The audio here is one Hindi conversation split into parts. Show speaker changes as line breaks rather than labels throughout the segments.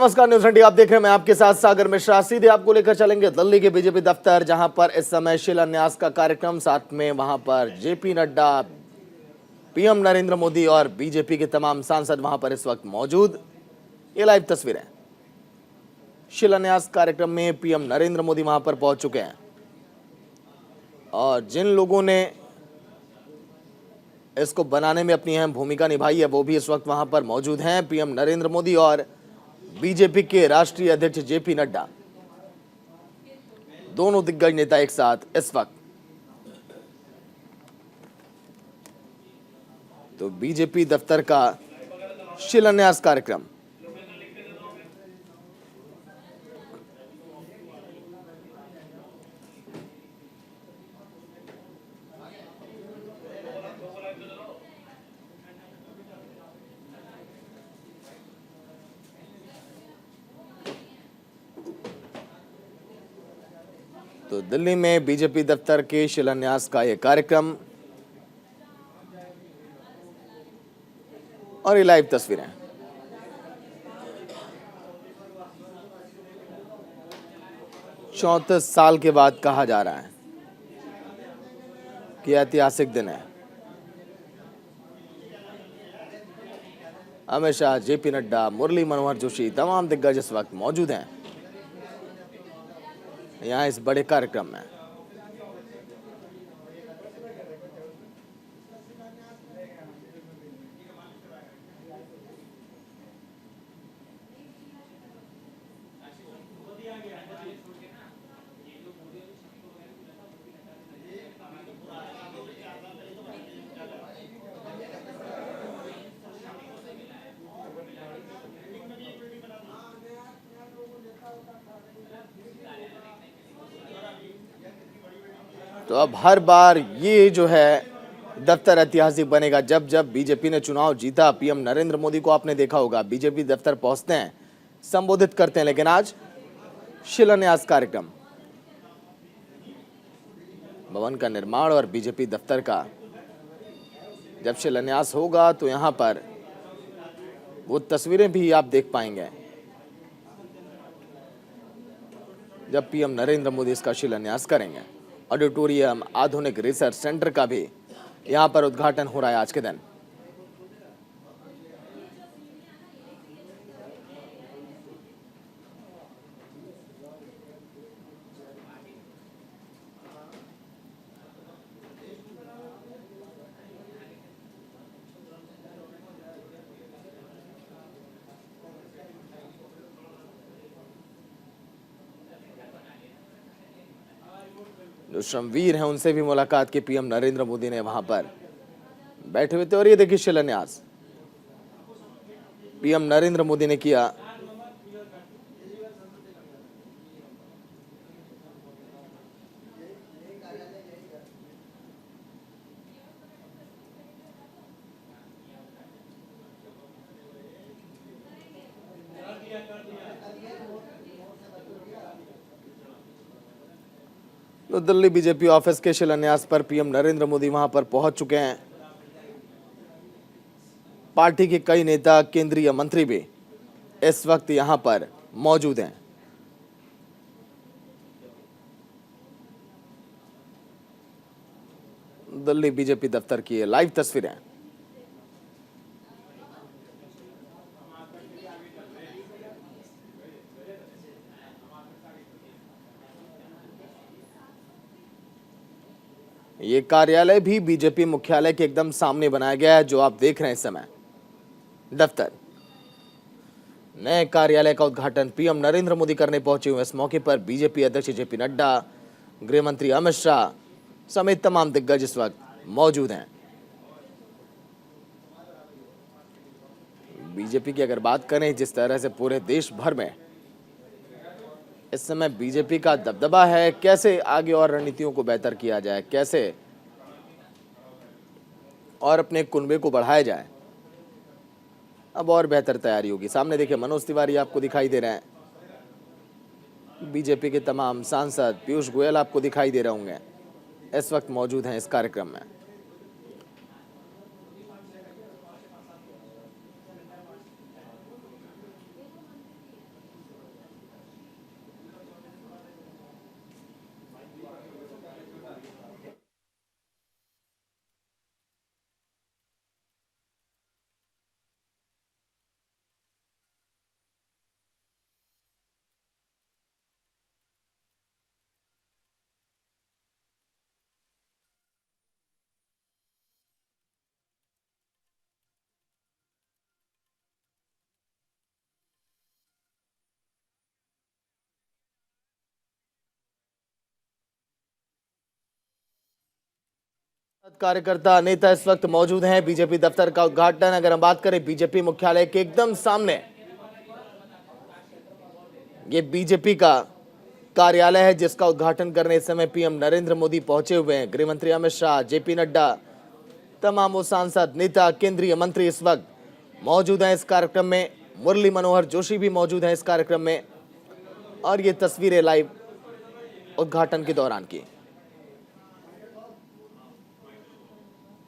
नमस्कार, न्यूज घंटी आप देख रहे हैं। मैं आपके साथ सागर मिश्रा। सीधे आपको लेकर चलेंगे दिल्ली के बीजेपी दफ्तर, जहां पर इस समय शिलान्यास का कार्यक्रम, साथ में वहां पर जेपी नड्डा, पीएम नरेंद्र मोदी और बीजेपी के तमाम सांसद वहां पर इस वक्त मौजूद। ये लाइव तस्वीरें। शिलान्यास कार्यक्रम में पीएम नरेंद्र मोदी वहां पर पहुंच चुके हैं और जिन लोगों ने इसको बनाने में अपनी अहम भूमिका निभाई है वो भी इस वक्त वहां पर मौजूद हैं। पीएम नरेंद्र मोदी और बीजेपी के राष्ट्रीय अध्यक्ष जेपी नड्डा, दोनों दिग्गज नेता एक साथ इस वक्त। तो बीजेपी दफ्तर का शिलान्यास कार्यक्रम। तो दिल्ली में बीजेपी दफ्तर के शिलान्यास का यह कार्यक्रम और ये लाइव तस्वीरें। चौंतीस साल के बाद कहा जा रहा है कि ऐतिहासिक दिन है। अमित शाह, जेपी नड्डा, मुरली मनोहर जोशी, तमाम दिग्गज इस वक्त मौजूद हैं यहां इस बड़े कार्यक्रम में। तो अब हर बार ये जो है दफ्तर ऐतिहासिक बनेगा। जब जब बीजेपी ने चुनाव जीता, पीएम नरेंद्र मोदी को आपने देखा होगा बीजेपी दफ्तर पहुंचते हैं, संबोधित करते हैं, लेकिन आज शिलान्यास कार्यक्रम, भवन का निर्माण और बीजेपी दफ्तर का जब शिलान्यास होगा तो यहां पर वो तस्वीरें भी आप देख पाएंगे जब पीएम नरेंद्र मोदी इसका शिलान्यास करेंगे। ऑडिटोरियम, आधुनिक रिसर्च सेंटर का भी यहां पर उद्घाटन हो रहा है आज के दिन। जो श्रमवीर हैं उनसे भी मुलाकात की पीएम नरेंद्र मोदी ने, वहां पर बैठे हुए थे। और ये देखिए शिलान्यास पीएम नरेंद्र मोदी ने किया। तो दिल्ली बीजेपी ऑफिस के शिलान्यास पर पीएम नरेंद्र मोदी वहां पर पहुंच चुके हैं। पार्टी के कई नेता, केंद्रीय मंत्री भी इस वक्त यहां पर मौजूद हैं। दिल्ली बीजेपी दफ्तर की ये लाइव तस्वीरें। ये कार्यालय भी बीजेपी मुख्यालय के एकदम सामने बनाया गया है, जो आप देख रहे हैं इस समय। दफ्तर, नए कार्यालय का उद्घाटन पीएम नरेंद्र मोदी करने पहुंचे हुए। इस मौके पर बीजेपी अध्यक्ष जेपी नड्डा, गृह मंत्री अमित शाह समेत तमाम दिग्गज इस वक्त मौजूद हैं। बीजेपी की अगर बात करें, जिस तरह से पूरे देश भर में इस समय बीजेपी का दबदबा है, कैसे आगे और रणनीतियों को बेहतर किया जाए, कैसे और अपने कुनबे को बढ़ाया जाए, अब और बेहतर तैयारी होगी। सामने देखिए मनोज तिवारी आपको दिखाई दे रहे हैं, बीजेपी के तमाम सांसद, पीयूष गोयल आपको दिखाई दे रहे होंगे, इस वक्त मौजूद हैं इस कार्यक्रम में। कार्यकर्ता नेता इस वक्त मौजूद हैं बीजेपी दफ्तर का उद्घाटन। अगर हम बात करें बीजेपी मुख्यालय के एकदम सामने, ये बीजेपी का कार्यालय है जिसका उद्घाटन करने इस समय पीएम नरेंद्र मोदी पहुंचे हुए हैं। गृह मंत्री अमित शाह, जेपी नड्डा, तमाम वो सांसद, नेता, केंद्रीय मंत्री इस वक्त मौजूद हैं इस कार्यक्रम में। मुरली मनोहर जोशी भी मौजूद हैं इस कार्यक्रम में और ये तस्वीरें लाइव उद्घाटन के दौरान की।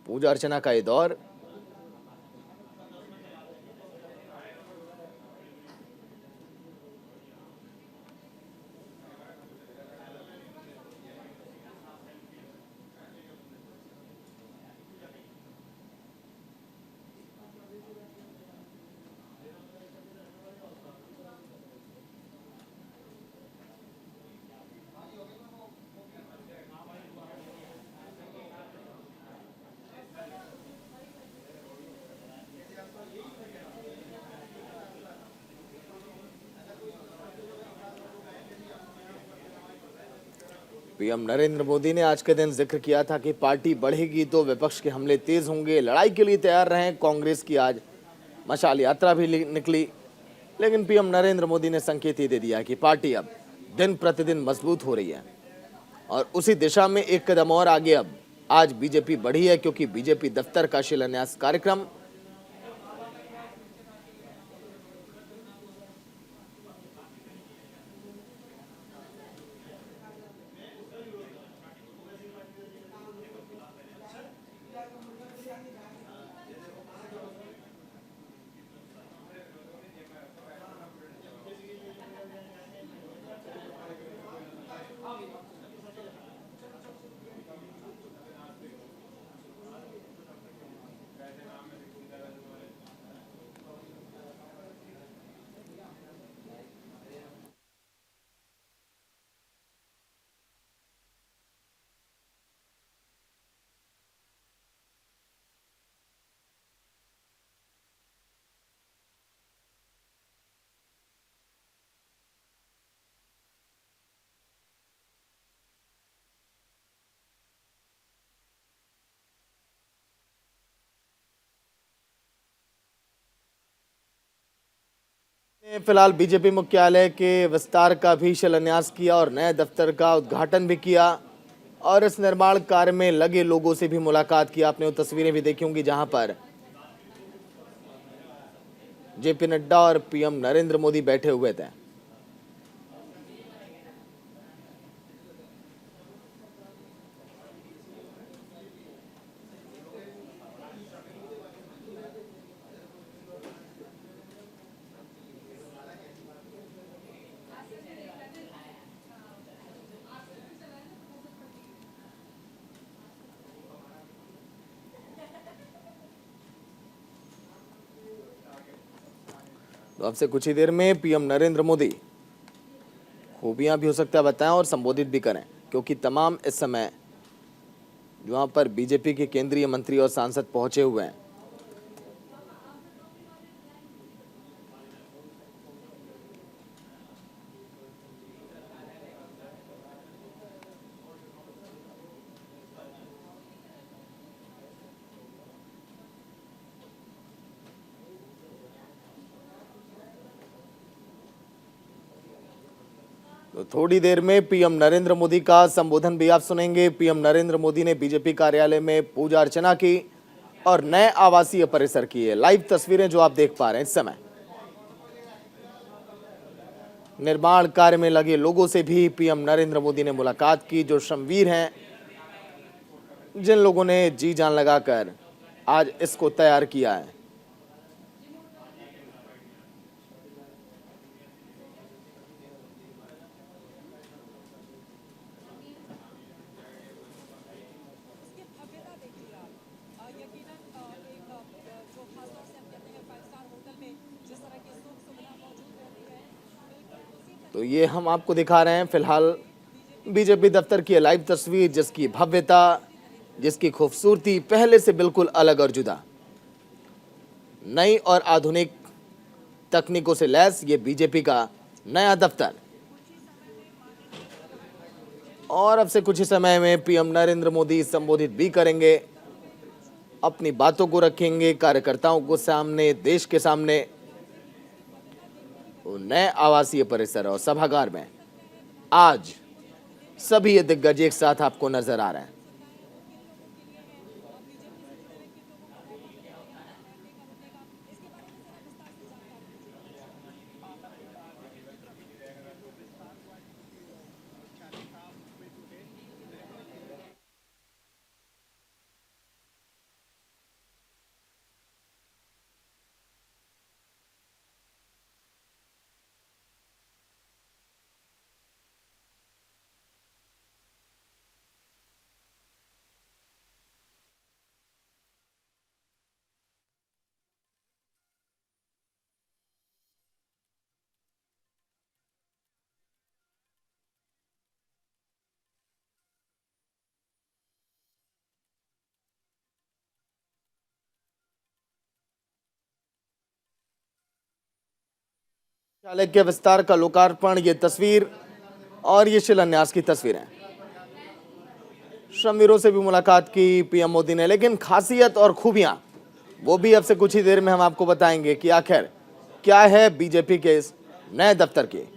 पूजा अर्चना का ये दौर। पीएम नरेंद्र मोदी ने आज के दिन जिक्र किया था कि पार्टी बढ़ेगी तो विपक्ष के हमले तेज होंगे, लड़ाई के लिए तैयार रहें। कांग्रेस की आज मशाल यात्रा भी निकली, लेकिन पीएम नरेंद्र मोदी ने संकेत ही दे दिया कि पार्टी अब दिन प्रतिदिन मजबूत हो रही है और उसी दिशा में एक कदम और आगे अब आज बीजेपी बढ़ी है, क्योंकि बीजेपी दफ्तर का शिलान्यास कार्यक्रम ने फिलहाल बीजेपी मुख्यालय के विस्तार का भी शिलान्यास किया और नए दफ्तर का उद्घाटन भी किया और इस निर्माण कार्य में लगे लोगों से भी मुलाकात की। आपने वो तस्वीरें भी देखी होंगी जहां पर जेपी नड्डा और पीएम नरेंद्र मोदी बैठे हुए थे। तो अब से कुछ ही देर में पीएम नरेंद्र मोदी खूबियां भी हो सकता है बताएं और संबोधित भी करें, क्योंकि तमाम इस समय वहां पर बीजेपी के केंद्रीय मंत्री और सांसद पहुंचे हुए हैं। तो थोड़ी देर में पीएम नरेंद्र मोदी का संबोधन भी आप सुनेंगे। पीएम नरेंद्र मोदी ने बीजेपी कार्यालय में पूजा अर्चना की और नए आवासीय परिसर की है लाइव तस्वीरें जो आप देख पा रहे हैं इस समय। निर्माण कार्य में लगे लोगों से भी पीएम नरेंद्र मोदी ने मुलाकात की, जो श्रमवीर हैं, जिन लोगों ने जी जान लगाकर आज इसको तैयार किया है। तो ये हम आपको दिखा रहे हैं फिलहाल बीजेपी दफ्तर की लाइव तस्वीर, जिसकी भव्यता, जिसकी खूबसूरती पहले से बिल्कुल अलग और जुदा, नई और आधुनिक तकनीकों से लैस ये बीजेपी का नया दफ्तर। और अब से कुछ ही समय में पीएम नरेंद्र मोदी संबोधित भी करेंगे, अपनी बातों को रखेंगे कार्यकर्ताओं को सामने, देश के सामने। नए आवासीय परिसर और सभागार में आज सभी ये दिग्गज एक साथ आपको नजर आ रहे हैं। मुख्यालय के विस्तार का लोकार्पण, ये तस्वीर और ये शिलान्यास की तस्वीरें। श्रमवीरों से भी मुलाकात की पीएम मोदी ने, लेकिन खासियत और खूबियां वो भी अब से कुछ ही देर में हम आपको बताएंगे कि आखिर क्या है बीजेपी के इस नए दफ्तर की।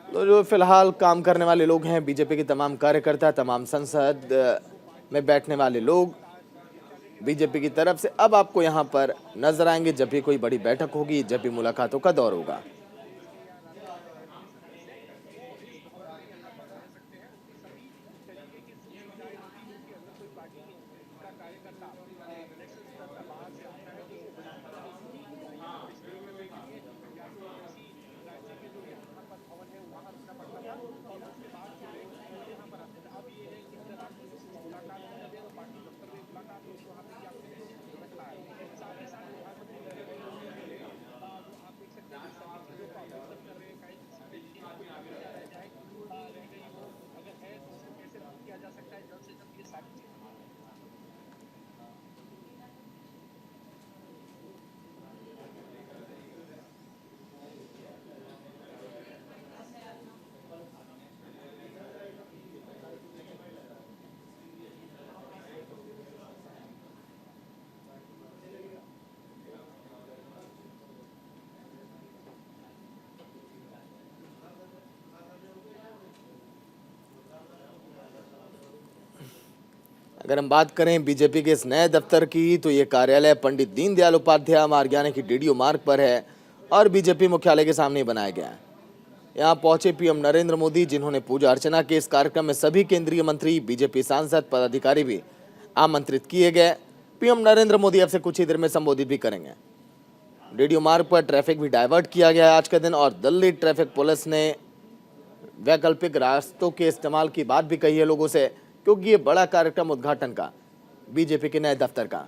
तो जो फिलहाल काम करने वाले लोग हैं, बीजेपी के तमाम कार्यकर्ता, तमाम संसद में बैठने वाले लोग बीजेपी की तरफ से अब आपको यहां पर नजर आएंगे जब भी कोई बड़ी बैठक होगी, जब भी मुलाकातों का दौर होगा। अगर हम बात करें बीजेपी के इस नए दफ्तर की, तो ये कार्यालय पंडित दीनदयाल उपाध्याय मार्ग यानी कि डीडीओ मार्ग पर है और बीजेपी मुख्यालय के सामने बनाया गया है। यहाँ पहुंचे पीएम नरेंद्र मोदी, जिन्होंने पूजा अर्चना के। इस कार्यक्रम में सभी केंद्रीय मंत्री, बीजेपी सांसद, पदाधिकारी भी आमंत्रित किए गए। पीएम नरेंद्र मोदी अब से कुछ ही देर में संबोधित भी करेंगे। डीडीओ मार्ग पर ट्रैफिक भी डाइवर्ट किया गया है आज के दिन, और दिल्ली ट्रैफिक पुलिस ने वैकल्पिक रास्तों के इस्तेमाल की बात भी कही है लोगों से, क्योंकि ये बड़ा कार्यक्रम उद्घाटन का बीजेपी के नए दफ्तर का।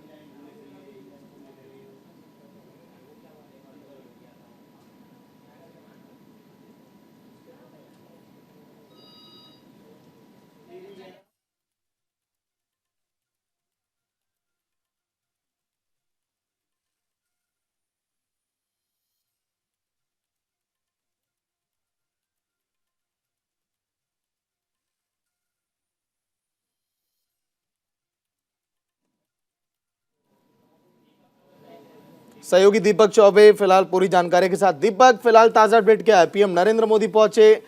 सहयोगी दीपक चौबे फिलहाल पूरी जानकारी के साथ। दीपक, फिलहाल ताजा अपडेट क्या है? पीएम नरेंद्र मोदी पहुंचे,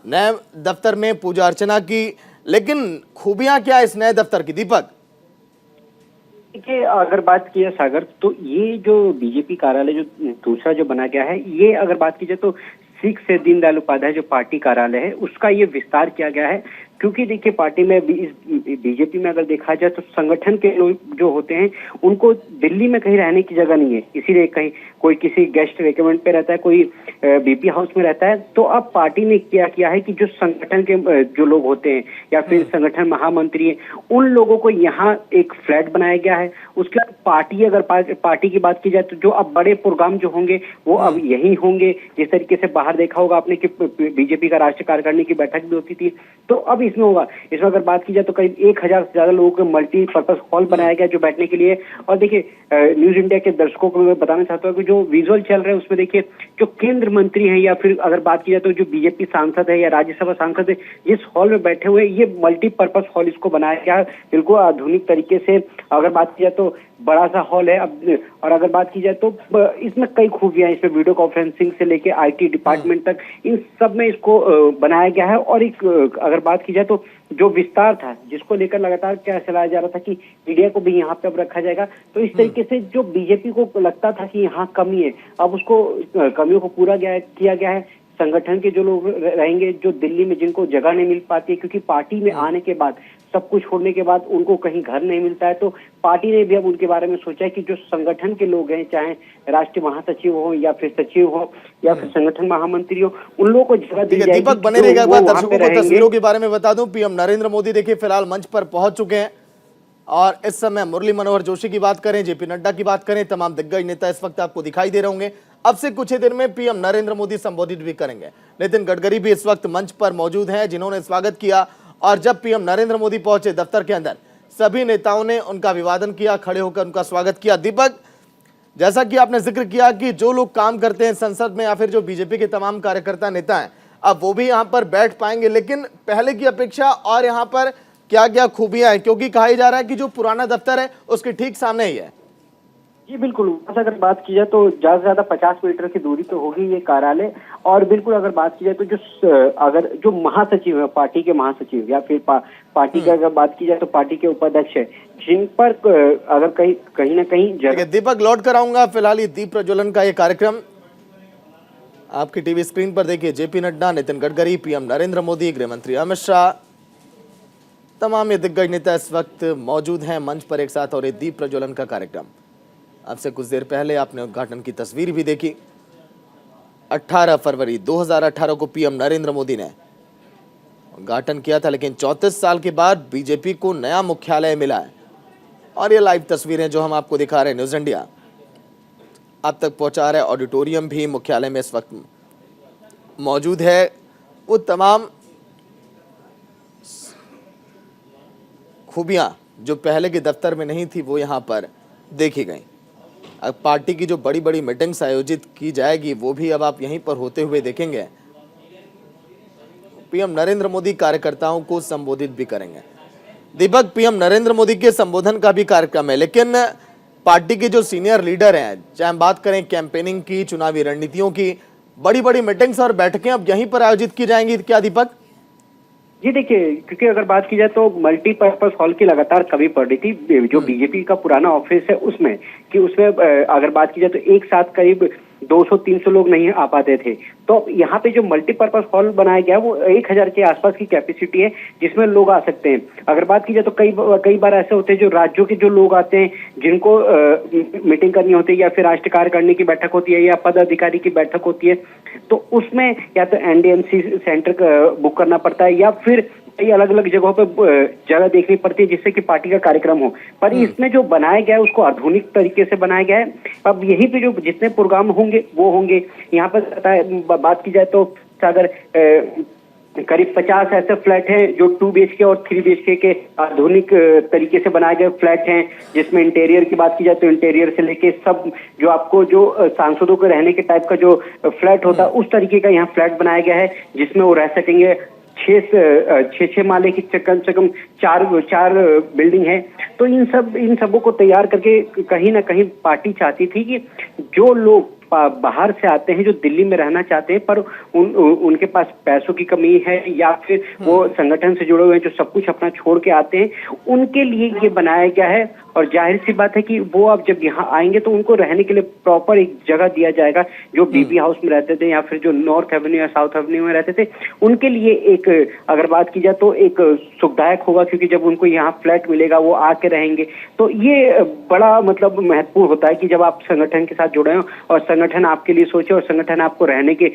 नए दफ्तर में पूजा अर्चना की, लेकिन खूबियां क्या इस नए दफ्तर की, दीपक?
देखिए, अगर बात की जाए सागर, तो ये जो बीजेपी कार्यालय जो दूसरा जो बना गया है, ये अगर बात की जाए तो 6 से दीनदयाल उपाध्याय जो पार्टी कार्यालय है उसका ये विस्तार किया गया है। क्योंकि देखिए, पार्टी में बीजेपी में अगर देखा जाए तो संगठन के लोग जो होते हैं उनको दिल्ली में कहीं रहने की जगह नहीं है, इसीलिए कहीं कोई किसी गेस्ट रेकमेंड पे रहता है, कोई बीपी हाउस में रहता है। तो अब पार्टी ने क्या किया है कि जो संगठन के जो लोग होते हैं या फिर संगठन महामंत्री हैं, उन लोगों को यहाँ एक फ्लैट बनाया गया है। उसके बाद पार्टी, अगर पार्टी की बात की जाए तो जो अब बड़े प्रोग्राम जो होंगे वो अब यही होंगे। जिस तरीके से बाहर देखा होगा आपने कि बीजेपी का राष्ट्रीय कार्यकारिणी की बैठक भी होती थी, तो अब इसमें होगा। इसमें अगर बात की जाए तो करीब 1000 से ज्यादा लोगों के मल्टीपर्पज हॉल बनाया गया जो बैठने के लिए। और देखिए न्यूज इंडिया के दर्शकों को मैं बताना चाहता हूँ कि जो विजुअल चल रहे हैं उसमें देखिए जो केंद्र मंत्री हैं या फिर अगर बात की जाए तो जो बीजेपी सांसद है या राज्यसभा सांसद है जिस हॉल में बैठे हुए, ये मल्टीपर्पज हॉल इसको बनाया गया बिल्कुल आधुनिक तरीके से। अगर बात की जाए तो बड़ा सा हॉल है अब, और अगर बात की जाए तो इसमें कई खूबियां, इसमें वीडियो कॉन्फ्रेंसिंग से लेके आईटी डिपार्टमेंट तक इन सब में इसको बनाया गया है। और एक अगर बात की जाए तो जो विस्तार था जिसको लेकर लगातार क्या चलाया जा रहा था कि मीडिया को भी यहाँ पे अब रखा जाएगा, तो इस तरीके से जो बीजेपी को लगता था कि यहाँ कमी है, अब उसको कमियों को पूरा किया गया है। संगठन के जो लोग रहेंगे जो दिल्ली में जिनको जगह नहीं मिल पाती है क्योंकि पार्टी में आने के बाद सब कुछ छोड़ने के बाद उनको कहीं घर नहीं मिलता है, तो पार्टी ने भी अब उनके बारे में सोचा है कि जो संगठन के लोग हैं, चाहे राष्ट्रीय महासचिव हो या फिर सचिव हो या फिर संगठन महामंत्री हो, उन लोगों को जगह दी जाएगी।
दीपक बने रहेगा। एक बार दर्शकों को तस्वीरों के बारे में बता दूं, पीएम नरेंद्र मोदी देखिए फिलहाल मंच पर पहुंच चुके हैं और इस समय मुरली मनोहर जोशी की बात करें, जेपी नड्डा की बात करें, तमाम दिग्गज नेता इस वक्त आपको दिखाई दे रहे होंगे। अब से कुछ ही देर में पीएम नरेंद्र मोदी संबोधित भी करेंगे। नितिन गडकरी भी इस वक्त मंच पर मौजूद हैं जिन्होंने स्वागत किया, और जब पीएम नरेंद्र मोदी पहुंचे दफ्तर के अंदर सभी नेताओं ने उनका अभिवादन किया, खड़े होकर उनका स्वागत किया। दीपक, जैसा कि आपने जिक्र किया कि जो लोग काम करते हैं संसद में या फिर जो बीजेपी के तमाम कार्यकर्ता नेता हैं, अब वो भी यहाँ पर बैठ पाएंगे, लेकिन पहले की अपेक्षा और यहाँ पर क्या क्या खूबियां हैं, क्योंकि कहा जा रहा है कि जो पुराना दफ्तर है उसके ठीक सामने ही है।
जी बिल्कुल, अगर बात की जाए तो ज्यादा से ज्यादा 50 मीटर की दूरी पे होगी ये कार्यालय। और बिल्कुल अगर बात की जाए तो जो महासचिव है, पार्टी के महासचिव या फिर पार्टी का अगर बात की जाए तो पार्टी के उपाध्यक्ष है, जिन पर अगर कहीं ना कहीं जगह।
दीपक लौट कर आऊंगा, फिलहाल ये दीप प्रज्वलन का ये कार्यक्रम आपकी टीवी स्क्रीन पर देखिए। जेपी नड्डा, नितिन गडकरी, पीएम नरेंद्र मोदी, गृह मंत्री अमित शाह, तमाम ये दिग्गज नेता इस वक्त मौजूद हैं मंच पर एक साथ, और ये दीप प्रज्वलन का कार्यक्रम अब से कुछ देर पहले आपने उद्घाटन की तस्वीर भी देखी। 18 फरवरी 2018 को पीएम नरेंद्र मोदी ने उद्घाटन किया था, लेकिन 34 साल के बाद बीजेपी को नया मुख्यालय मिला है। और ये लाइव तस्वीरें जो हम आपको दिखा रहे हैं, न्यूज इंडिया आप तक पहुंचा रहा है। ऑडिटोरियम भी मुख्यालय में इस वक्त मौजूद है। वो तमाम खूबियां जो पहले के दफ्तर में नहीं थी वो यहाँ पर देखी गई। अब पार्टी की जो बड़ी बड़ी मीटिंग्स आयोजित की जाएगी वो भी अब आप यहीं पर होते हुए देखेंगे। पीएम नरेंद्र मोदी कार्यकर्ताओं को संबोधित भी करेंगे। दीपक, पीएम नरेंद्र मोदी के संबोधन का भी कार्यक्रम है, लेकिन पार्टी के जो सीनियर लीडर हैं, चाहे हम बात करें कैंपेनिंग की, चुनावी रणनीतियों की, बड़ी बड़ी मीटिंग्स और बैठकें अब यहीं पर आयोजित की जाएंगी क्या दीपक?
जी देखिए, क्योंकि अगर बात की जाए तो मल्टीपर्पज हॉल की लगातार कमी पड़ रही थी जो बीजेपी का पुराना ऑफिस है उसमें, कि उसमें अगर बात की जाए तो एक साथ करीब 200-300 लोग नहीं आ पाते थे। तो यहाँ पे जो मल्टीपर्पज हॉल बनाया गया वो 1000 के आसपास की कैपेसिटी है जिसमें लोग आ सकते हैं। अगर बात की जाए तो कई बार ऐसे होते हैं जो राज्यों के जो लोग आते हैं जिनको मीटिंग करनी होती है या फिर राष्ट्रीय कार्यकारिणी की बैठक होती है या पदाधिकारी की बैठक होती है, तो उसमें या तो एनडीएमसी सेंटर बुक करना पड़ता है या फिर कई अलग अलग जगहों पे जगह देखनी पड़ती है जिससे कि पार्टी का कार्यक्रम हो। पर इसमें जो बनाया गया है उसको आधुनिक तरीके से बनाया गया है। अब यहीं पे जो जितने प्रोग्राम होंगे वो होंगे। यहाँ पर बात की जाए तो अगर करीब 50 ऐसे फ्लैट हैं जो 2 BHK और 3 BHK के आधुनिक तरीके से बनाए गए फ्लैट हैं, जिसमें इंटीरियर की बात की जाए तो इंटीरियर से लेके सब जो आपको जो सांसदों के रहने के टाइप का जो फ्लैट होता है उस तरीके का यहाँ फ्लैट बनाया गया है, जिसमें वो रह सकेंगे। 6 माले की कम से कम 4 बिल्डिंग है। तो इन सबों को तैयार करके कहीं ना कहीं पार्टी चाहती थी कि जो लोग बाहर से आते हैं, जो दिल्ली में रहना चाहते हैं पर उनके पास पैसों की कमी है या फिर वो संगठन से जुड़े हुए हैं जो सब कुछ अपना छोड़ के आते हैं, उनके लिए ये बनाया गया है। और जाहिर सी बात है कि वो अब जब यहाँ आएंगे तो उनको रहने के लिए प्रॉपर एक जगह दिया जाएगा। जो बीबी हाउस में रहते थे या फिर जो नॉर्थ एवेन्यू या साउथ एवेन्यू में रहते थे उनके लिए एक अगर बात की जाए तो एक सुखदायक होगा, क्योंकि जब उनको यहाँ फ्लैट मिलेगा वो आके रहेंगे। तो ये बड़ा मतलब महत्वपूर्ण होता है कि जब आप संगठन के साथ जुड़े हो और संगठन आपके लिए सोचे और संगठन आपको रहने के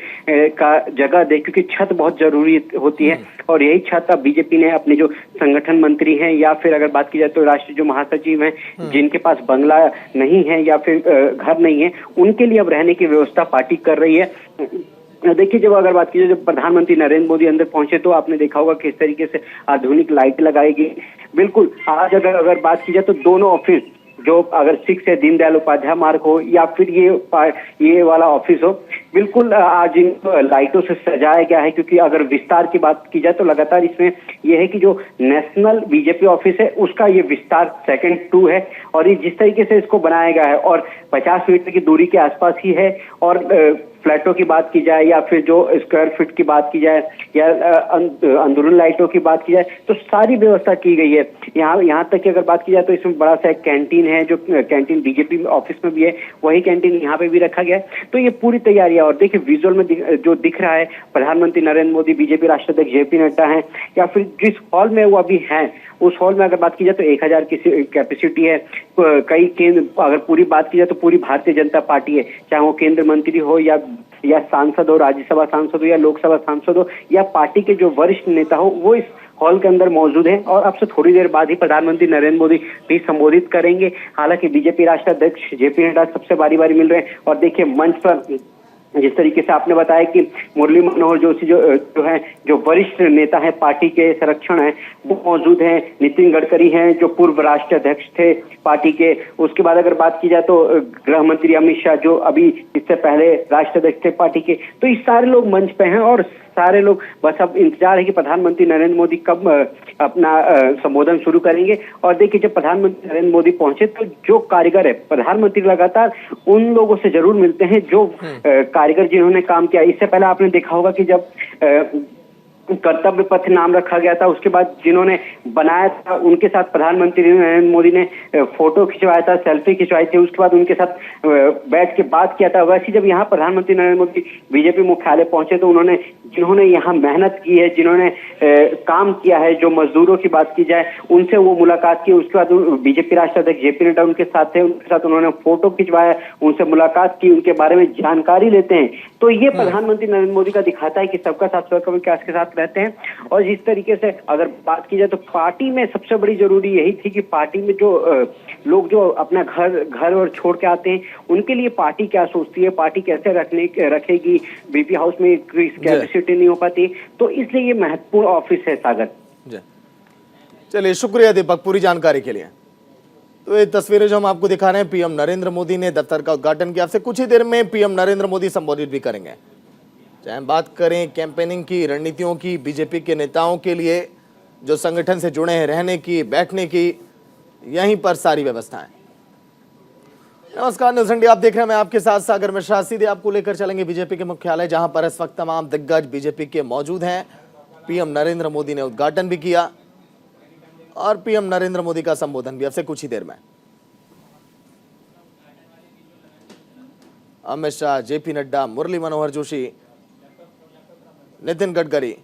का जगह दे, क्योंकि छत बहुत जरूरी होती है। और यही छत अब बीजेपी ने अपने जो संगठन मंत्री हैं या फिर अगर बात की जाए तो राष्ट्रीय जो महासचिव हैं जिनके पास बंगला नहीं है या फिर घर नहीं है, उनके लिए अब रहने की व्यवस्था पार्टी कर रही है। देखिए, जब अगर बात की जाए, जब प्रधानमंत्री नरेंद्र मोदी अंदर पहुंचे तो आपने देखा होगा किस तरीके से आधुनिक लाइट लगाई गई। बिल्कुल, आज अगर बात की जाए तो दोनों ऑफिस, जो अगर 6 है दीनदयाल उपाध्याय मार्ग हो या फिर ये वाला ऑफिस हो, बिल्कुल आज इन लाइटों से सजाया गया है। क्योंकि अगर विस्तार की बात की जाए तो लगातार इसमें यह है कि जो नेशनल बीजेपी ऑफिस है उसका ये विस्तार सेकंड 2 है, और ये जिस तरीके से इसको बनाया गया है और 50 मीटर की दूरी के आसपास ही है, और फ्लैटों की बात की जाए या फिर जो स्क्वायर फीट की बात की जाए या अंदरून लाइटों की बात की जाए, तो सारी व्यवस्था की गई है। यहाँ तक कि अगर बात की जाए तो इसमें बड़ा सा एक कैंटीन है, जो कैंटीन बीजेपी ऑफिस में भी है, वही कैंटीन यहाँ पे भी रखा गया है। तो ये पूरी तैयारी है। और देखिए, विजुअल में जो दिख रहा है, प्रधानमंत्री नरेंद्र मोदी, बीजेपी राष्ट्रीय अध्यक्ष जेपी नड्डा हैं, या फिर जिस हॉल में वो अभी हैं, उस हॉल में अगर बात की जाए तो 1000 की कैपेसिटी है। कई केंद्र, अगर पूरी बात की जाए तो पूरी भारतीय जनता पार्टी है, चाहे वो केंद्र मंत्री हो या सांसद हो, राज्यसभा सांसद हो या लोकसभा सांसद हो, या पार्टी के जो वरिष्ठ नेता हो, वो इस हॉल के अंदर मौजूद हैं। और अब से थोड़ी देर बाद ही प्रधानमंत्री नरेंद्र मोदी भी संबोधित करेंगे। हालांकि बीजेपी राष्ट्रीय अध्यक्ष जेपी नड्डा सबसे बारी बारी मिल रहे हैं। और देखिए, मंच पर जिस तरीके से आपने बताया कि मुरली मनोहर जोशी जो वरिष्ठ नेता है, पार्टी के संरक्षण है, वो मौजूद हैं। नितिन गडकरी हैं, जो पूर्व राष्ट्रीय अध्यक्ष थे पार्टी के। उसके बाद अगर बात की जाए तो गृह मंत्री अमित शाह, जो अभी इससे पहले राष्ट्रीय अध्यक्ष थे पार्टी के। तो ये सारे लोग मंच पे हैं और सारे लोग बस अब इंतजार है कि प्रधानमंत्री नरेंद्र मोदी कब अपना संबोधन शुरू करेंगे। और देखिए, जब प्रधानमंत्री नरेंद्र मोदी पहुंचे तो जो कारीगर है, प्रधानमंत्री लगातार उन लोगों से जरूर मिलते हैं जो कारीगर जिन्होंने काम किया। इससे पहले आपने देखा होगा कि जब कर्तव्य पथ नाम रखा गया था, उसके बाद जिन्होंने बनाया था उनके साथ प्रधानमंत्री नरेंद्र मोदी ने फोटो खिंचवाया था, सेल्फी खिंचवाई थी, उसके बाद उनके साथ बैठ के बात किया था। वैसे जब यहाँ प्रधानमंत्री नरेंद्र मोदी बीजेपी मुख्यालय पहुंचे तो जिन्होंने यहाँ मेहनत की है, जिन्होंने काम किया है, जो मजदूरों की बात की जाए, उनसे वो मुलाकात की। उसके बाद बीजेपी राष्ट्रीय अध्यक्ष जेपी नड्डा उनके साथ थे, उनके साथ उन्होंने फोटो खिंचवाया, उनसे मुलाकात की, उनके बारे में जानकारी लेते हैं। तो ये प्रधानमंत्री नरेंद्र मोदी का दिखाता है कि सबका साथ सबका विकास के साथ रहते हैं। और जिस तरीके से अगर बात की जाए तो पार्टी में सबसे बड़ी जरूरी यही थी कि पार्टी में जो लोग जो अपना घर और छोड़ के आते हैं, उनके लिए पार्टी क्या सोचती है, पार्टी कैसे रखेगी, बीपी हाउस में कैपेसिटी नहीं हो पाती। तो इसलिए ये महत्वपूर्ण ऑफिस है। सागर,
चलिए, शुक्रिया दीपक पूरी जानकारी के लिए। तो ये तस्वीरें जो हम आपको दिखा रहे हैं, पीएम नरेंद्र मोदी ने दफ्तर का उद्घाटन किया। आपसे कुछ ही देर में पीएम नरेंद्र मोदी संबोधित भी करेंगे। चाहे हम बात करें कैंपेनिंग की, रणनीतियों की, बीजेपी के नेताओं के लिए जो संगठन से जुड़े हैं, रहने की, बैठने की, यहीं पर सारी व्यवस्थाएं। नमस्कार, न्यूज़ इंडिया आप देख रहे हैं, मैं आपके साथ सागर मिश्रा। सीधे आपको लेकर चलेंगे बीजेपी के मुख्यालय, जहां पर इस वक्त तमाम दिग्गज बीजेपी के मौजूद हैं। पीएम नरेंद्र मोदी ने उद्घाटन भी किया और पीएम नरेंद्र मोदी का संबोधन भी अब से कुछ ही देर में। अमित शाह, जेपी नड्डा, मुरली मनोहर जोशी, नितिन गडकरी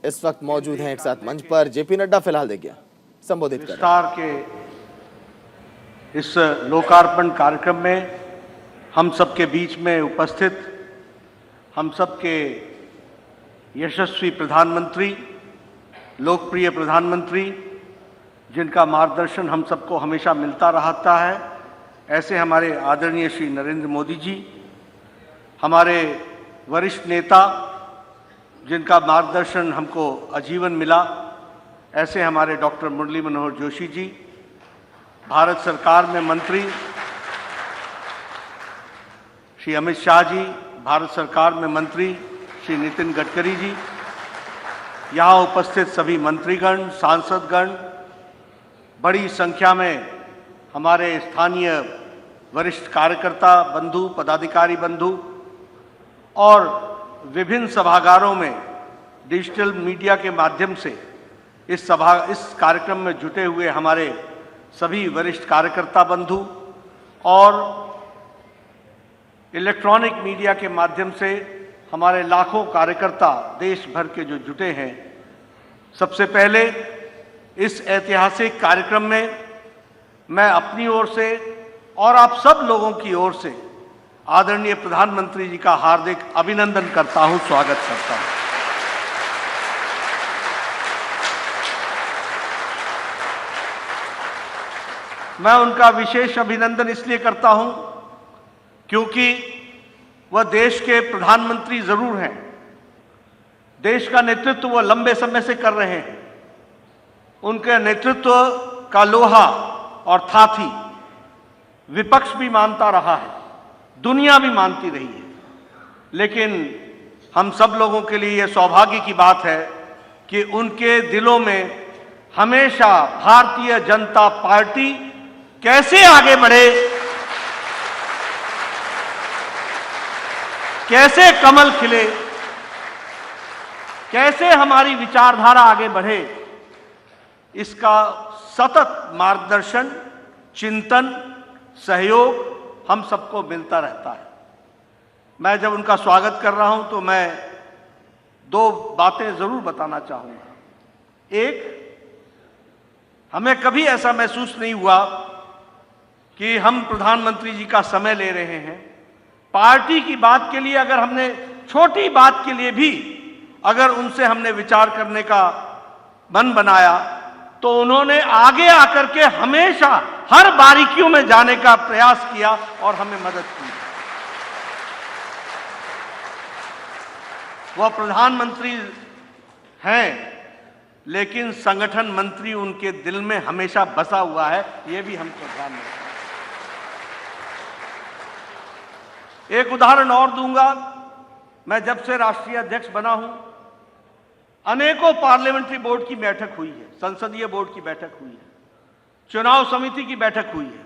इस वक्त मौजूद हैं एक साथ मंच पर। जेपी नड्डा फिलहाल देखिए संबोधित कर
विस्तार के इस लोकार्पण कार्यक्रम में हम सबके बीच में उपस्थित हम सबके यशस्वी प्रधानमंत्री, लोकप्रिय प्रधानमंत्री, जिनका मार्गदर्शन हम सबको हमेशा मिलता रहता है, ऐसे हमारे आदरणीय श्री नरेंद्र मोदी जी, हमारे वरिष्ठ नेता जिनका मार्गदर्शन हमको आजीवन मिला, ऐसे हमारे डॉक्टर मुरली मनोहर जोशी जी, भारत सरकार में मंत्री श्री अमित शाह जी, भारत सरकार में मंत्री श्री नितिन गडकरी जी, यहाँ उपस्थित सभी मंत्रीगण, सांसदगण, बड़ी संख्या में हमारे स्थानीय वरिष्ठ कार्यकर्ता बंधु, पदाधिकारी बंधु और विभिन्न सभागारों में डिजिटल मीडिया के माध्यम से इस कार्यक्रम में जुटे हुए हमारे सभी वरिष्ठ कार्यकर्ता बंधु और इलेक्ट्रॉनिक मीडिया के माध्यम से हमारे लाखों कार्यकर्ता देश भर के जो जुटे हैं। सबसे पहले इस ऐतिहासिक कार्यक्रम में मैं अपनी ओर से और आप सब लोगों की ओर से आदरणीय प्रधानमंत्री जी का हार्दिक अभिनंदन करता हूं, स्वागत करता हूं। मैं उनका विशेष अभिनंदन इसलिए करता हूं क्योंकि वह देश के प्रधानमंत्री जरूर हैं, देश का नेतृत्व वह लंबे समय से कर रहे हैं। उनके नेतृत्व का लोहा और थाथी विपक्ष भी मानता रहा है, दुनिया भी मानती रही है। लेकिन हम सब लोगों के लिए यह सौभाग्य की बात है कि उनके दिलों में हमेशा भारतीय जनता पार्टी कैसे आगे बढ़े, कैसे कमल खिले, कैसे हमारी विचारधारा आगे बढ़े, इसका सतत मार्गदर्शन, चिंतन, सहयोग हम सबको मिलता रहता है। मैं जब उनका स्वागत कर रहा हूं तो मैं दो बातें जरूर बताना चाहूंगा। एक, हमें कभी ऐसा महसूस नहीं हुआ कि हम प्रधानमंत्री जी का समय ले रहे हैं। पार्टी की बात के लिए अगर हमने, छोटी बात के लिए भी अगर उनसे हमने विचार करने का मन बनाया तो उन्होंने आगे आकर के हमेशा हर बारीकियों में जाने का प्रयास किया और हमें मदद की। वह प्रधानमंत्री हैं लेकिन संगठन मंत्री उनके दिल में हमेशा बसा हुआ है, यह भी हमको ध्यान रखना है। एक उदाहरण और दूंगा। मैं जब से राष्ट्रीय अध्यक्ष बना हूं, अनेकों पार्लियामेंट्री बोर्ड की बैठक हुई है, संसदीय बोर्ड की बैठक हुई है, चुनाव समिति की बैठक हुई है,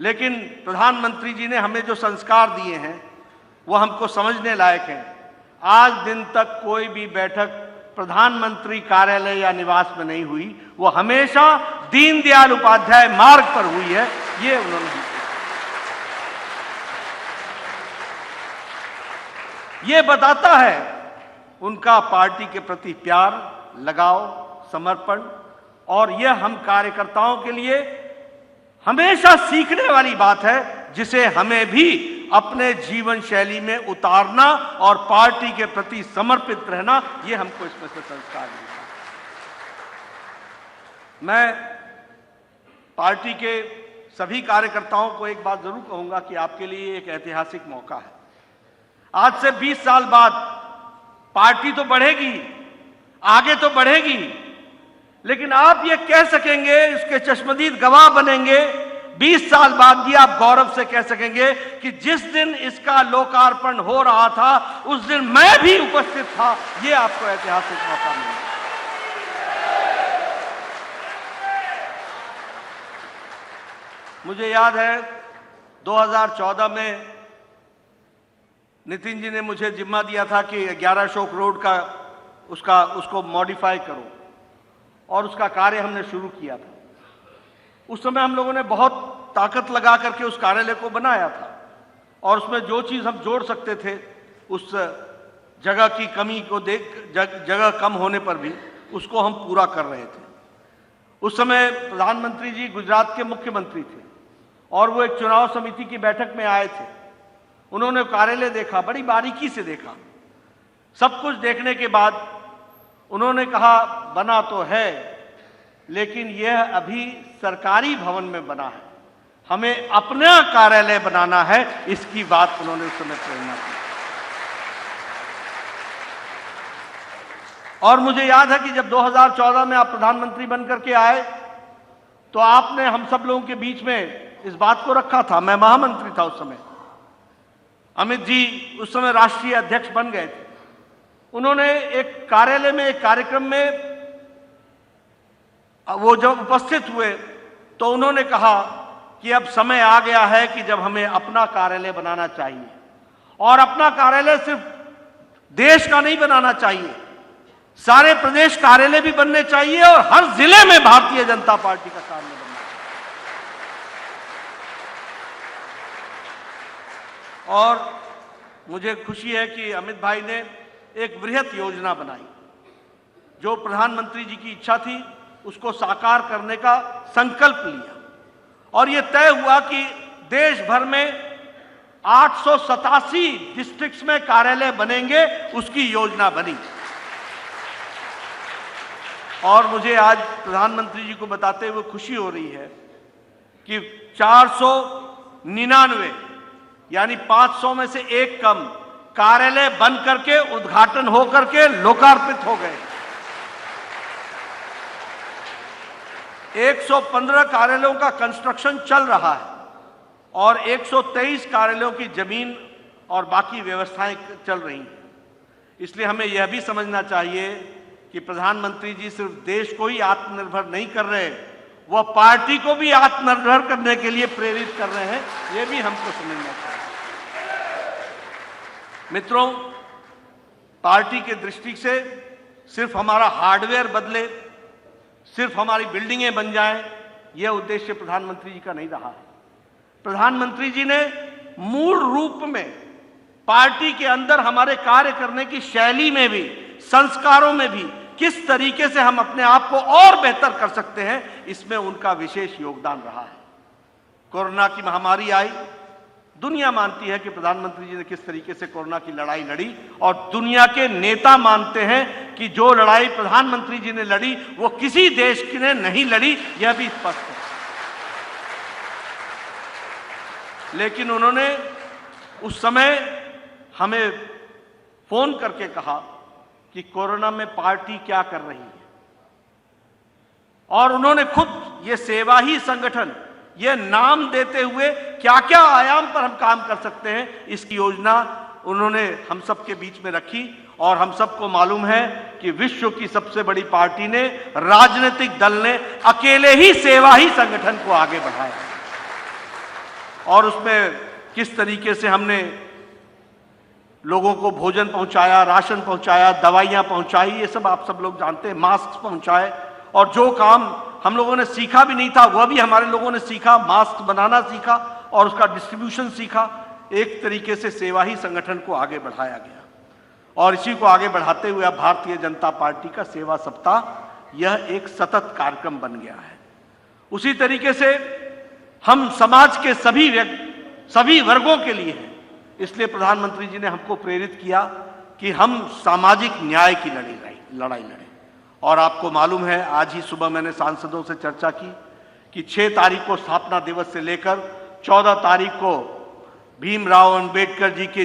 लेकिन प्रधानमंत्री जी ने हमें जो संस्कार दिए हैं वो हमको समझने लायक हैं। आज दिन तक कोई भी बैठक प्रधानमंत्री कार्यालय या निवास में नहीं हुई, वो हमेशा दीनदयाल उपाध्याय मार्ग पर हुई है। ये उन्होंने ये बताता है उनका पार्टी के प्रति प्यार, लगाव, समर्पण, और यह हम कार्यकर्ताओं के लिए हमेशा सीखने वाली बात है, जिसे हमें भी अपने जीवन शैली में उतारना और पार्टी के प्रति समर्पित रहना, यह हमको इसमें से संस्कार मिलता है। मैं पार्टी के सभी कार्यकर्ताओं को एक बात जरूर कहूंगा कि आपके लिए एक ऐतिहासिक मौका है। आज से 20 साल बाद पार्टी तो बढ़ेगी, आगे तो बढ़ेगी, लेकिन आप ये कह सकेंगे, इसके चश्मदीद गवाह बनेंगे 20 साल बाद भी आप गौरव से कह सकेंगे कि जिस दिन इसका लोकार्पण हो रहा था उस दिन मैं भी उपस्थित था। ये आपको ऐतिहासिक मौका मिला। मुझे याद है 2014 में नितिन जी ने मुझे जिम्मा दिया था कि 11 अशोक रोड का उसको मॉडिफाई करो, और उसका कार्य हमने शुरू किया था। उस समय हम लोगों ने बहुत ताकत लगा करके उस कार्यालय को बनाया था, और उसमें जो चीज हम जोड़ सकते थे, उस जगह की कमी को देख, जगह कम होने पर भी उसको हम पूरा कर रहे थे। उस समय प्रधानमंत्री जी गुजरात के मुख्यमंत्री थे और वो एक चुनाव समिति की बैठक में आए थे। उन्होंने कार्यालय देखा, बड़ी बारीकी से देखा। सब कुछ देखने के बाद उन्होंने कहा, बना तो है लेकिन यह अभी सरकारी भवन में बना है, हमें अपना कार्यालय बनाना है। इसकी बात उन्होंने उस समय प्रेरणा दी। और मुझे याद है कि जब 2014 में आप प्रधानमंत्री बनकर के आए तो आपने हम सब लोगों के बीच में इस बात को रखा था। मैं महामंत्री था उस समय, अमित जी उस समय राष्ट्रीय अध्यक्ष बन गए थे। उन्होंने एक कार्यालय में, एक कार्यक्रम में वो जब उपस्थित हुए तो उन्होंने कहा कि अब समय आ गया है कि जब हमें अपना कार्यालय बनाना चाहिए, और अपना कार्यालय सिर्फ देश का नहीं बनाना चाहिए, सारे प्रदेश कार्यालय भी बनने चाहिए और हर जिले में भारतीय जनता पार्टी का कार्यालय बनना चाहिए। और मुझे खुशी है कि अमित भाई ने एक बृहत योजना बनाई। जो प्रधानमंत्री जी की इच्छा थी उसको साकार करने का संकल्प लिया, और यह तय हुआ कि देश भर में 887 डिस्ट्रिक्ट्स में कार्यालय बनेंगे, उसकी योजना बनी। और मुझे आज प्रधानमंत्री जी को बताते हुए खुशी हो रही है कि 499 यानी 500 में से एक कम कार्यालय बन करके उद्घाटन हो करके लोकार्पित हो गए। 115 कार्यालयों का कंस्ट्रक्शन चल रहा है और 123 कार्यालयों की जमीन और बाकी व्यवस्थाएं चल रही हैं। इसलिए हमें यह भी समझना चाहिए कि प्रधानमंत्री जी सिर्फ देश को ही आत्मनिर्भर नहीं कर रहे, वह पार्टी को भी आत्मनिर्भर करने के लिए प्रेरित कर रहे हैं। यह भी हमको समझना चाहिए। मित्रों, पार्टी के दृष्टि से सिर्फ हमारा हार्डवेयर बदले, सिर्फ हमारी बिल्डिंगें बन जाएं, यह उद्देश्य प्रधानमंत्री जी का नहीं रहा है। प्रधानमंत्री जी ने मूल रूप में पार्टी के अंदर हमारे कार्य करने की शैली में भी, संस्कारों में भी किस तरीके से हम अपने आप को और बेहतर कर सकते हैं, इसमें उनका विशेष योगदान रहा है। कोरोना की महामारी आई, दुनिया मानती है कि प्रधानमंत्री जी ने किस तरीके से कोरोना की लड़ाई लड़ी और दुनिया के नेता मानते हैं कि जो लड़ाई प्रधानमंत्री जी ने लड़ी वो किसी देश की ने नहीं लड़ी, यह भी स्पष्ट है। लेकिन उन्होंने उस समय हमें फोन करके कहा कि कोरोना में पार्टी क्या कर रही है, और उन्होंने खुद ये सेवा ही संगठन, ये नाम देते हुए क्या क्या आयाम पर हम काम कर सकते हैं, इसकी योजना उन्होंने हम सबके बीच में रखी। और हम सबको मालूम है कि विश्व की सबसे बड़ी पार्टी ने, राजनीतिक दल ने अकेले ही सेवा ही संगठन को आगे बढ़ाया और उसमें किस तरीके से हमने लोगों को भोजन पहुंचाया, राशन पहुंचाया, दवाइयां पहुंचाई, ये सब आप सब लोग जानते हैं, मास्क पहुंचाए। और जो काम हम लोगों ने सीखा भी नहीं था वह भी हमारे लोगों ने सीखा, मास्क बनाना सीखा और उसका डिस्ट्रीब्यूशन सीखा। एक तरीके से सेवा ही संगठन को आगे बढ़ाया गया और इसी को आगे बढ़ाते हुए अब भारतीय जनता पार्टी का सेवा सप्ताह यह एक सतत कार्यक्रम बन गया है। उसी तरीके से हम समाज के सभी वर्गों के लिए हैं। इसलिए प्रधानमंत्री जी ने हमको प्रेरित किया कि हम सामाजिक न्याय की लड़ाई लड़ें। और आपको मालूम है, आज ही सुबह मैंने सांसदों से चर्चा की कि 6 तारीख को स्थापना दिवस से लेकर 14 तारीख को भीमराव अंबेडकर जी की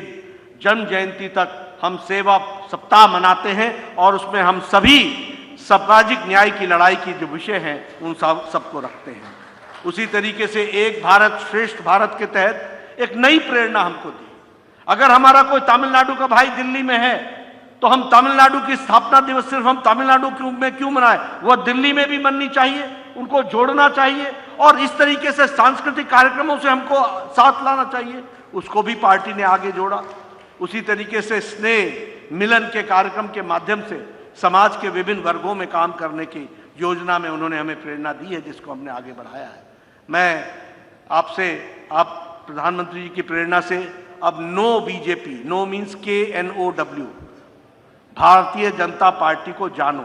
जन्म जयंती तक हम सेवा सप्ताह मनाते हैं और उसमें हम सभी सामाजिक न्याय की लड़ाई की जो विषय हैं उन सबको रखते हैं। उसी तरीके से एक भारत श्रेष्ठ भारत के तहत एक नई प्रेरणा हमको दी। अगर हमारा कोई तमिलनाडु का भाई दिल्ली में है तो हम तमिलनाडु की स्थापना दिवस सिर्फ हम तमिलनाडु में क्यों मनाएं, वह दिल्ली में भी मननी चाहिए, उनको जोड़ना चाहिए और इस तरीके से सांस्कृतिक कार्यक्रमों से हमको साथ लाना चाहिए। उसको भी पार्टी ने आगे जोड़ा। उसी तरीके से स्नेह मिलन के कार्यक्रम के माध्यम से समाज के विभिन्न वर्गों में काम करने की योजना में उन्होंने हमें प्रेरणा दी है, जिसको हमने आगे बढ़ाया है। मैं आपसे, आप प्रधानमंत्री जी की प्रेरणा से अब no BJP, no means KNOW, Bharatiya जनता पार्टी को जानो,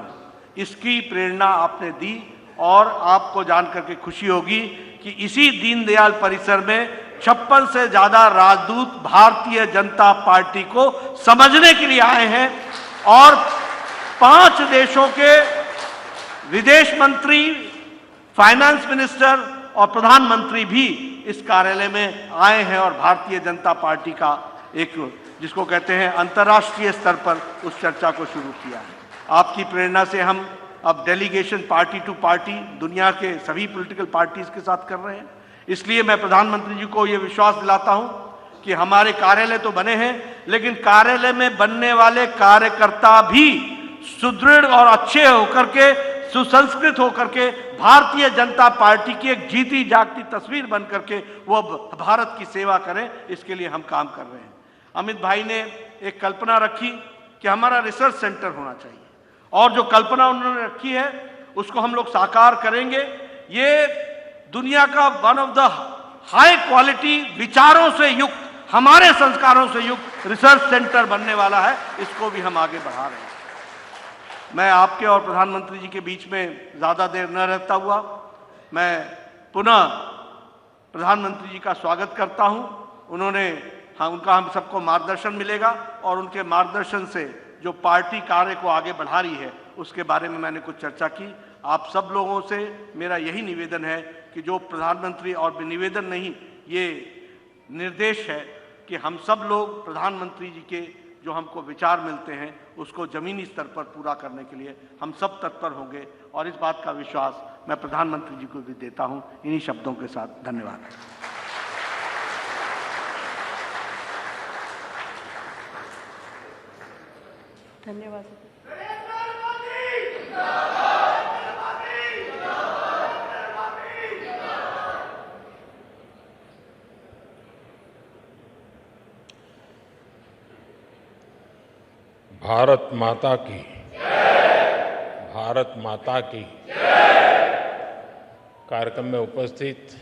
इसकी प्रेरणा आपने दी और आपको जानकर के खुशी होगी कि इसी दीनदयाल परिसर में 56 से ज्यादा राजदूत भारतीय जनता पार्टी को समझने के लिए आए हैं और 5 देशों के विदेश मंत्री, फाइनेंस मिनिस्टर और प्रधानमंत्री भी इस कार्यालय में आए हैं और भारतीय जनता पार्टी का एक, जिसको कहते हैं अंतर्राष्ट्रीय स्तर पर, उस चर्चा को शुरू किया है। आपकी प्रेरणा से हम अब डेलीगेशन पार्टी टू पार्टी दुनिया के सभी पॉलिटिकल पार्टीज के साथ कर रहे हैं। इसलिए मैं प्रधानमंत्री जी को यह विश्वास दिलाता हूं कि हमारे कार्यालय तो बने हैं, लेकिन कार्यालय में बनने वाले कार्यकर्ता भी सुदृढ़ और अच्छे होकर के, सुसंस्कृत होकर के भारतीय जनता पार्टी की एक जीती जागती तस्वीर बन करके वो भारत की सेवा करें, इसके लिए हम काम कर रहे हैं। अमित भाई ने एक कल्पना रखी कि हमारा रिसर्च सेंटर होना चाहिए और जो कल्पना उन्होंने रखी है उसको हम लोग साकार करेंगे। ये दुनिया का one of the high quality विचारों से युक्त, हमारे संस्कारों से युक्त रिसर्च सेंटर बनने वाला है, इसको भी हम आगे बढ़ा रहे हैं। मैं आपके और प्रधानमंत्री जी के बीच में ज्यादा देर न रहता हुआ मैं पुनः प्रधानमंत्री जी का स्वागत करता हूं। उनका हम सबको मार्गदर्शन मिलेगा और उनके मार्गदर्शन से जो पार्टी कार्य को आगे बढ़ा रही है उसके बारे में मैंने कुछ चर्चा की। आप सब लोगों से मेरा यही निवेदन है कि जो प्रधानमंत्री, और निवेदन नहीं, ये निर्देश है कि हम सब लोग प्रधानमंत्री जी के जो हमको विचार मिलते हैं उसको जमीनी स्तर पर पूरा करने के लिए हम सब तत्पर होंगे, और इस बात का विश्वास मैं प्रधानमंत्री जी को भी देता हूं। इन्हीं शब्दों के साथ धन्यवाद।
धन्यवाद।
भारत माता की, भारत माता की। कार्यक्रम में उपस्थित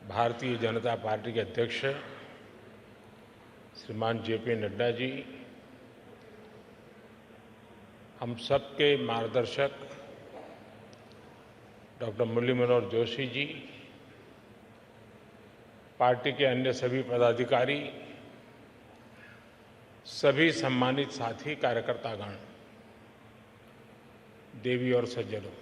भारतीय जनता पार्टी के अध्यक्ष श्रीमान जेपी नड्डा जी, हम सबके मार्गदर्शक डॉक्टर मुरली मनोहर जोशी जी, पार्टी के अन्य सभी पदाधिकारी, सभी सम्मानित साथी कार्यकर्तागण, देवी और सज्जनों,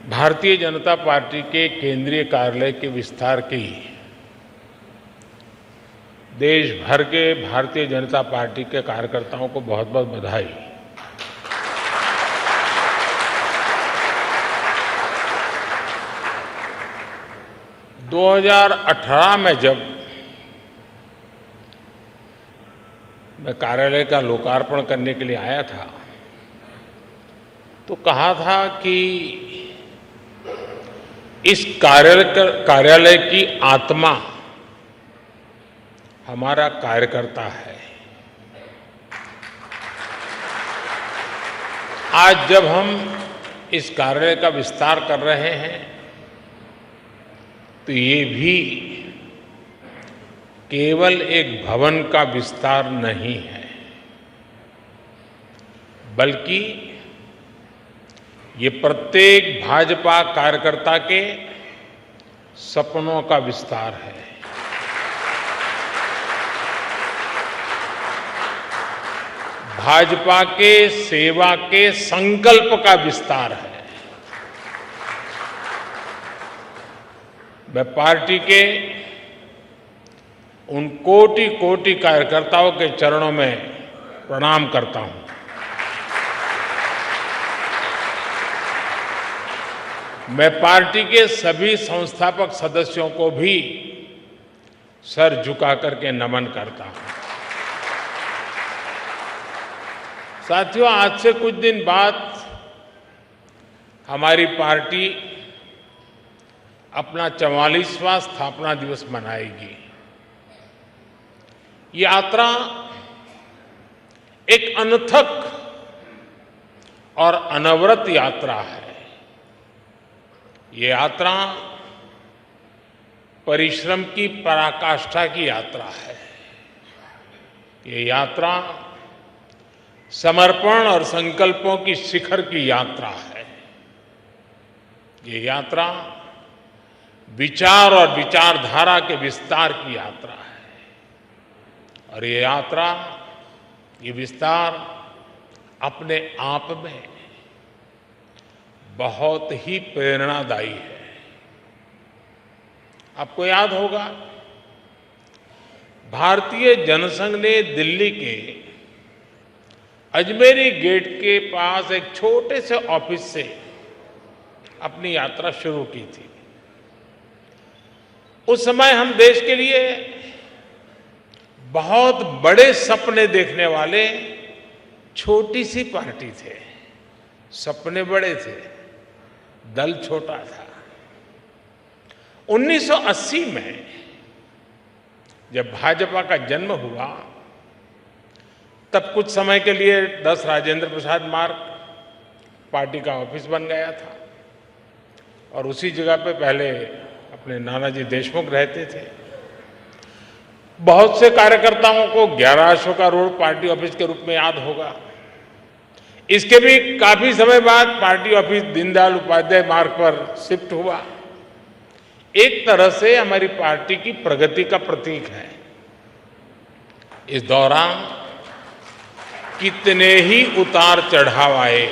भारतीय जनता पार्टी के केंद्रीय कार्यालय के विस्तार की देश भर के भारतीय जनता पार्टी के कार्यकर्ताओं को बहुत बहुत बधाई। दो 2018 में जब मैं कार्यालय का लोकार्पण करने के लिए आया था तो कहा था कि इस कार्यालय की आत्मा हमारा कार्यकर्ता है। आज जब हम इस कार्यालय का विस्तार कर रहे हैं तो ये भी केवल एक भवन का विस्तार नहीं है, बल्कि ये प्रत्येक भाजपा कार्यकर्ता के सपनों का विस्तार है। भाजपा के सेवा के संकल्प का विस्तार है। मैं पार्टी के उन कोटि कोटि कार्यकर्ताओं के चरणों में प्रणाम करता हूं। मैं पार्टी के सभी संस्थापक सदस्यों को भी सर झुका करके नमन करता हूं। साथियों, आज से कुछ दिन बाद हमारी पार्टी अपना 44वां स्थापना दिवस मनाएगी। यात्रा एक अनथक और अनवरत यात्रा है। ये यात्रा परिश्रम की पराकाष्ठा की यात्रा है। ये यात्रा समर्पण और संकल्पों की शिखर की यात्रा है। ये यात्रा विचार और विचारधारा के विस्तार की यात्रा है। और ये यात्रा, ये विस्तार अपने आप में बहुत ही प्रेरणादायी है। आपको याद होगा, भारतीय जनसंघ ने दिल्ली के अजमेरी गेट के पास एक छोटे से ऑफिस से अपनी यात्रा शुरू की थी। उस समय हम देश के लिए बहुत बड़े सपने देखने वाले छोटी सी पार्टी थे। सपने बड़े थे, दल छोटा था। 1980 में जब भाजपा का जन्म हुआ, तब कुछ समय के लिए 10 राजेंद्र प्रसाद मार्ग पार्टी का ऑफिस बन गया था और उसी जगह पे पहले अपने नानाजी देशमुख रहते थे। बहुत से कार्यकर्ताओं को 11 अशोका रोड पार्टी ऑफिस के रूप में याद होगा। इसके भी काफी समय बाद पार्टी ऑफिस दीनदयाल उपाध्याय मार्ग पर शिफ्ट हुआ। एक तरह से हमारी पार्टी की प्रगति का प्रतीक है। इस दौरान कितने ही उतार चढ़ाव आए।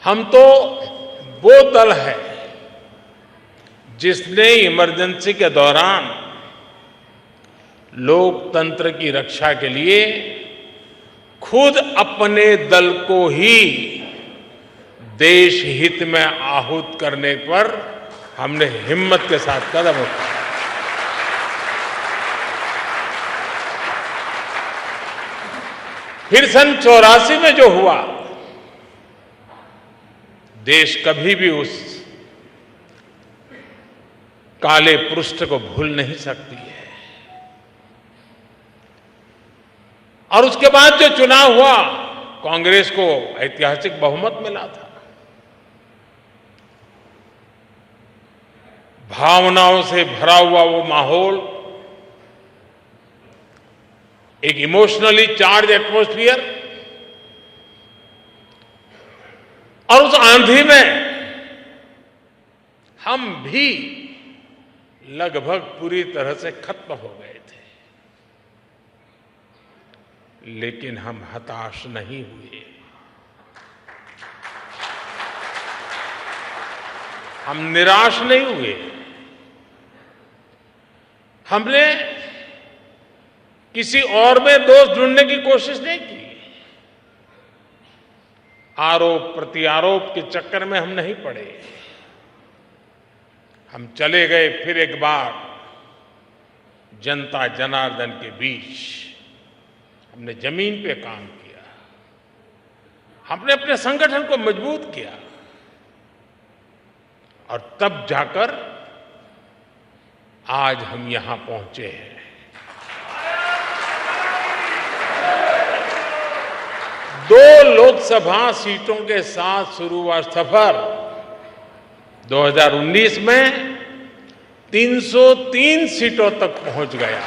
हम तो वो दल है जिसने इमरजेंसी के दौरान लोकतंत्र की रक्षा के लिए खुद अपने दल को ही देश हित में आहूत करने पर हमने हिम्मत के साथ कदम उठाया। फिर सन 84 में जो हुआ, देश कभी भी उस काले पृष्ठ को भूल नहीं सकती है। और उसके बाद जो चुनाव हुआ, कांग्रेस को ऐतिहासिक बहुमत मिला था। भावनाओं से भरा हुआ वो माहौल, एक इमोशनली चार्ज एटमॉस्फियर, और उस आंधी में हम भी लगभग पूरी तरह से खत्म हो गए थे, लेकिन हम हताश नहीं हुए। हम निराश नहीं हुए। हमने किसी और में दोष ढूंढने की कोशिश नहीं की। आरोप प्रत्यारोप के चक्कर में हम नहीं पड़े। हम चले गए फिर एक बार जनता जनार्दन के बीच। हमने जमीन पे काम किया। हमने अपने संगठन को मजबूत किया, और तब जाकर आज हम यहां पहुंचे हैं। दो लोकसभा सीटों के साथ शुरू हुआ सफर 2019 में 303 सीटों तक पहुंच गया।